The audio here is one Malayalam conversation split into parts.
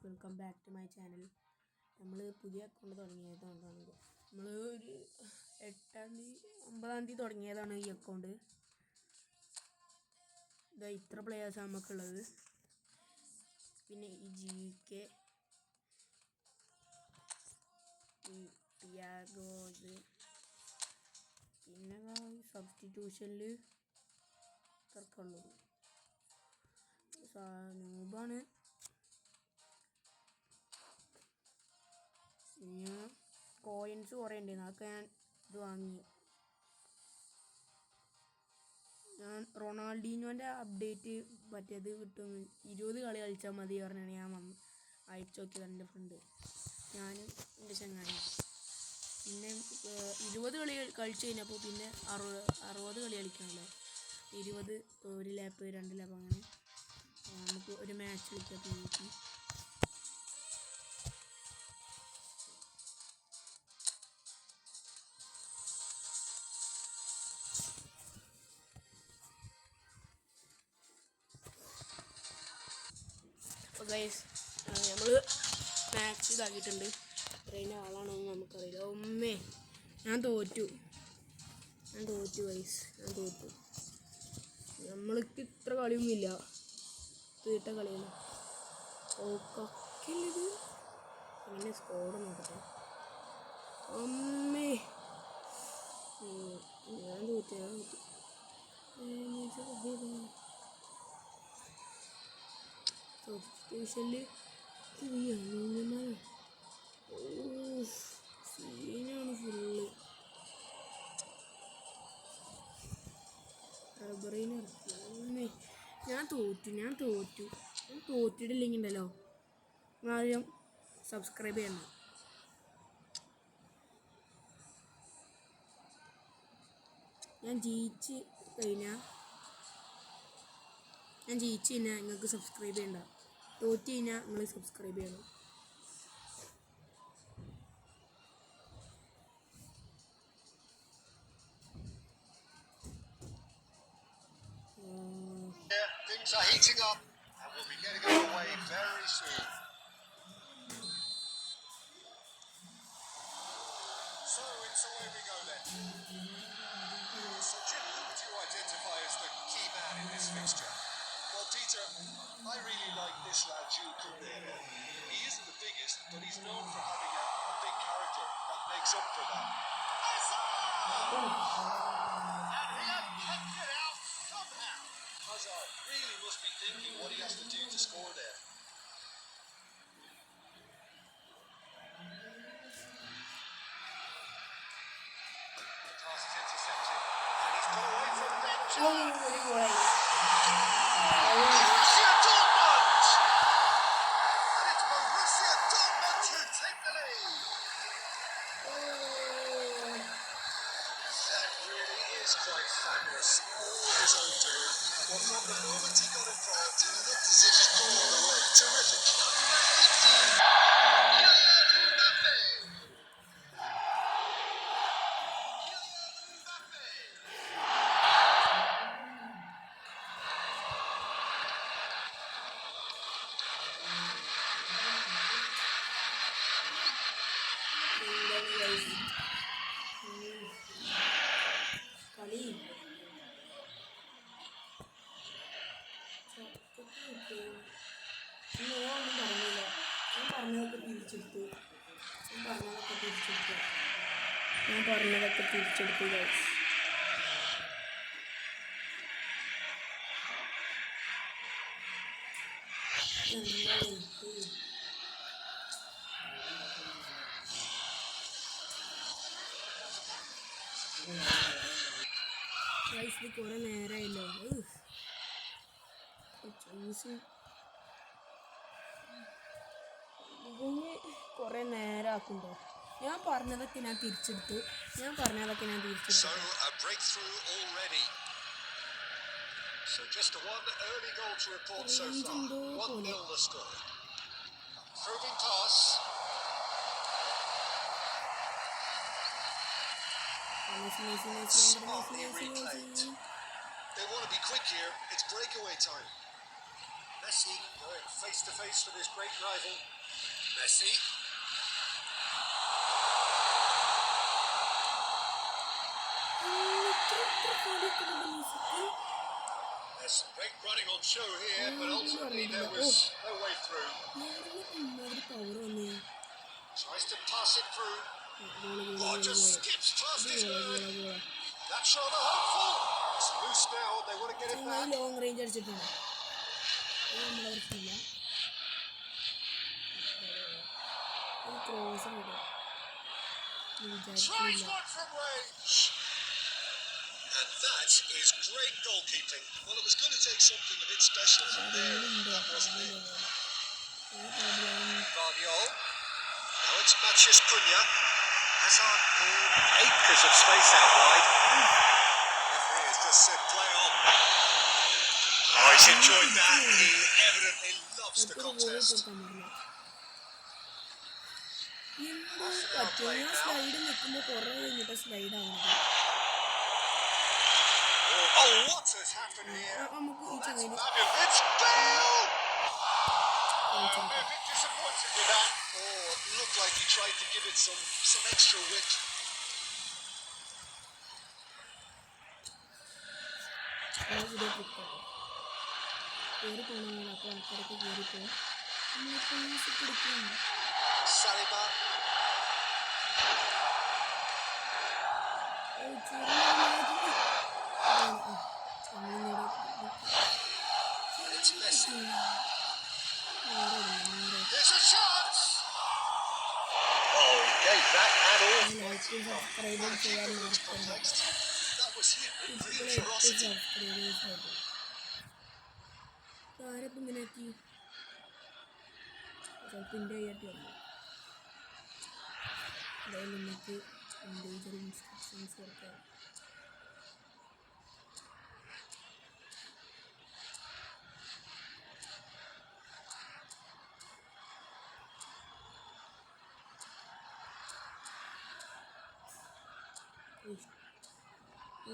Welcome back to my channel. നമ്മൾ പുതിയ അക്കൗണ്ട് തുടങ്ങിയതുകൊണ്ടാണ് നമ്മൾ ഒരു 9-ാം തീയതി തുടങ്ങിയതാണ് ഈ അക്കൗണ്ട്. ഇതാ ഇത്ര പ്ലെയേഴ്സ് നമുക്കുള്ളത്. പിന്നെ ഈ GK, ഈ ടിയാഗോ, പിന്നെ സബ്സ്റ്റിറ്റ്യൂഷനിൽ ഇത്രക്കുള്ളൂ. നൂബാണ്. ഞാൻ കോയിൻസ് കുറേ ഉണ്ടായിരുന്നു, അതൊക്കെ ഞാൻ ഇത് വാങ്ങി. ഞാൻ റൊണാൾഡീനോൻ്റെ അപ്ഡേറ്റ് മറ്റേത് കിട്ടും 20 കളി കളിച്ചാൽ മതി പറഞ്ഞാണ് ഞാൻ അയച്ചു നോക്കിയത് എൻ്റെ ഫ്രണ്ട്, ഞാനും എൻ്റെ ചങ്ങായി. പിന്നെ 20 കളി കളിച്ച് കഴിഞ്ഞപ്പോൾ പിന്നെ 60 കളി കളിക്കണമല്ലോ. 20 ഒരു ലാപ്പ് 2 ലാപ്പ് അങ്ങനെ നമുക്ക് ഒരു മാച്ച് കളിക്കാം. PvP അപ്പോൾ ഗൈസ് നമ്മൾ മാച്ച് ഇതാക്കിയിട്ടുണ്ട്. ഇത്രയും ആളാണോന്ന് നമുക്കറിയില്ല. ഞാൻ തോറ്റു ഗൈസ്, ഞാൻ തോറ്റു. നമ്മൾക്ക് ഇത്ര കളിയൊന്നുമില്ല, തീട്ട കളിയാണ്. കക്കില്ലത് എങ്ങനെ സ്കോഡ് നോക്കട്ടെ. ഞാൻ തോറ്റു. സബ്സ്റ്റിറ്റ്യൂഷനിൽ സീനാണ് ഫുള്ള്. ഞാൻ തോറ്റിട്ടില്ലെങ്കിൽ ഉണ്ടല്ലോ ആദ്യം സബ്സ്ക്രൈബ് ചെയ്യണം. ഞാൻ ജയിച്ച് കഴിഞ്ഞാൽ നിങ്ങൾക്ക് സബ്സ്ക്രൈബ് ചെയ്യണ്ട. തോറ്റ് കഴിഞ്ഞാൽ നിങ്ങൾ സബ്സ്ക്രൈബ് ചെയ്യണം. Things are heating up and we'll be getting underway very soon. So it's away we go then. So Jim, who would you identify as the key man in this fixture? Well, Peter, I really like this lad, Jude Koundé. He isn't the biggest, but he's known for having a big character that makes up for that. Hazard really must be thinking what he has to do to score there. The pass is intercepted and he's put away from danger. Borussia Dortmund! And it's Borussia Dortmund who take the lead. That really is quite fabulous. All his own doing. Well, from the moment he got involved, he looked as if he'd gone all the way. Terrific. Kylian Mbappe! കളി ഒന്നും പറഞ്ഞില്ല. ഞാൻ പറഞ്ഞതൊക്കെ തിരിച്ചെടുത്തു ഗൈസ്. ഗൈസ് ഇത് കുറെ നേരമായില്ലോ. ഇതിന് കുറെ നേരമാക്കുണ്ടോ? ഞാൻ പറഞ്ഞതൊക്കെ ഞാൻ തിരിച്ചെടുത്തു. So a breakthrough already. So just one early goal to report so far. 1-0 the score. Probing pass. Smartly replayed. They want to be quick here. It's breakaway time. Messi going face to face with his great rival. Messi. There's some great running on show here, but ultimately there was no way through. Tries to pass it through. Oh, just skips past his man. That's rather hopeful. It's loose now. They want to get it back. Long range അടിച്ചിട്ടുണ്ട്. നമ്മളെ പ്രശ്നമില്ല. Cross Tries one from range. And that is great goalkeeping. Well, it was going to take something a bit special from there. That wasn't it. Guardiola. Now it's Matheus Cunha. Hazard in acres of space out wide. Referee has just said play on. Oh, he's enjoyed that. He evidently loves the contest. Slide നിൽക്കുമ്പോൾ കുറേ കഴിഞ്ഞിട്ട് സ്ലൈഡ് ആവുന്നത്. Oh, what has happened here? നമുക്ക് ഈ That's ചങ്ങായി fabulous. It's Bale! I'm a bit disappointed with that. Oh, it looked like he tried to give it some extra width. പുതിയ ട്രിക്കാണ്. കയറി പോകണമെങ്കിൽ അപ്പോൾ ആൾക്കാരൊക്കെ കയറിപ്പോകും. നമ്മൾ പാസ് കൊടുക്കും. Saliba. It's Messi. There's a chance. Oh, he gave that and all. Context. That was hit with real ferocity. ആരപ്പം ഇങ്ങനെ ആക്കി ചിലപ്പോൾ എൻ്റെ കൈയായിട്ട് വന്നു. അതായത് നമുക്ക് ഇൻഡിവിജ്വൽ ഇൻസ്ട്രക്ഷൻസ് കൊടുക്കാം.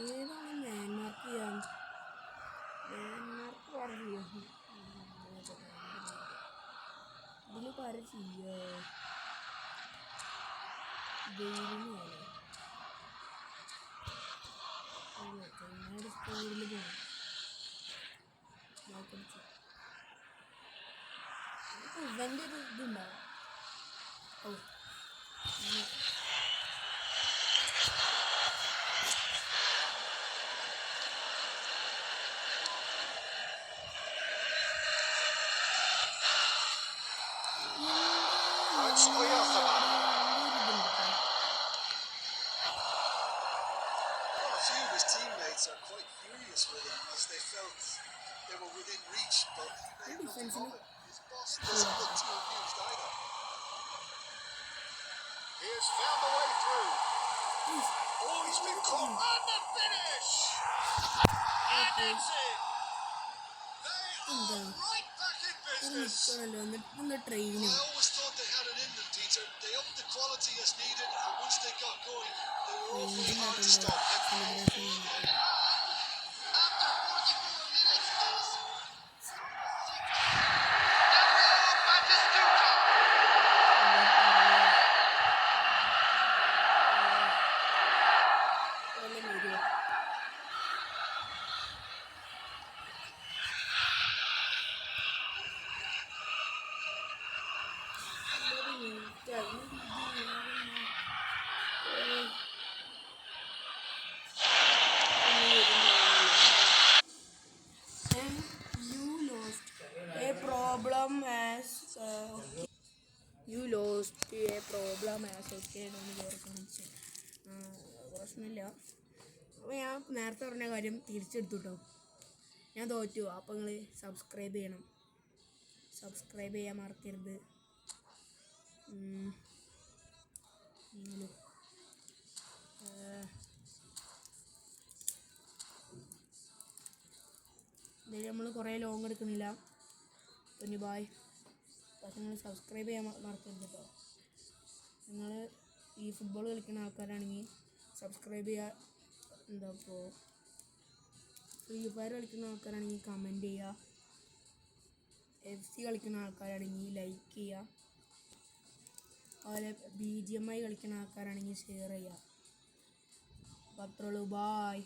ഏതാണ് ലാൻഡ്മാർക്ക് ചെയ്യാൻ? ലാൻഡ്മാർക്ക് പറഞ്ഞു ഇതിൽ പറ ചെയ്യുക ഗെയിമിനാണ് ചങ്ങാട് സ്കൂളിൽ പോകണം. ഇവൻ്റെ ഒരു ഇതുണ്ടാവും. ഓ It's Oyarzabal. Well, a few of his teammates are quite furious with him as they felt they were within reach, but he made nothing of it. His boss doesn't look too amused either. He has found the way through. Oh, he's been caught. And the finish! And it's in. They are right back in business. നിൽക്കണല്ലോ എന്നിട്ട് ട്രെയിനും I always thought they had it in them, Dieter. They upped the quality as needed, and once they got going, they were awfully hard to stop. Celebration After 44 minutes, Gabriel Batistuta. You lost a problem as okay പ്രശ്നമില്ല. അപ്പോൾ ഞാൻ നേരത്തെ പറഞ്ഞ കാര്യം തിരിച്ചെടുത്തു കേട്ടോ. ഞാൻ തോറ്റു. അപ്പോൾ നിങ്ങൾ സബ്സ്ക്രൈബ് ചെയ്യണം. സബ്സ്ക്രൈബ് ചെയ്യാൻ മറക്കരുത്. എന്തായാലും നമ്മൾ കുറേ ലോങ് എടുക്കുന്നില്ല. പിന്നെ ബായ്. പക്ഷെ നിങ്ങൾ സബ്സ്ക്രൈബ് ചെയ്യാൻ മറക്കരുത് കേട്ടോ. നിങ്ങൾ ഈ ഫുട്ബോൾ കളിക്കുന്ന ആൾക്കാരാണെങ്കിൽ സബ്സ്ക്രൈബ് ചെയ്യുക. എന്താ ഇപ്പോൾ ഫ്രീ ഫയർ കളിക്കുന്ന ആൾക്കാരാണെങ്കിൽ കമൻറ്റ് ചെയ്യുക. FC കളിക്കുന്ന ആൾക്കാരാണെങ്കിൽ ലൈക്ക് ചെയ്യുക. അതുപോലെ BGMI കളിക്കുന്ന ആൾക്കാരാണെങ്കിൽ ഷെയർ ചെയ്യുക. അപ്പോൾ അത്രേ ഉള്ളൂ. ബായ്.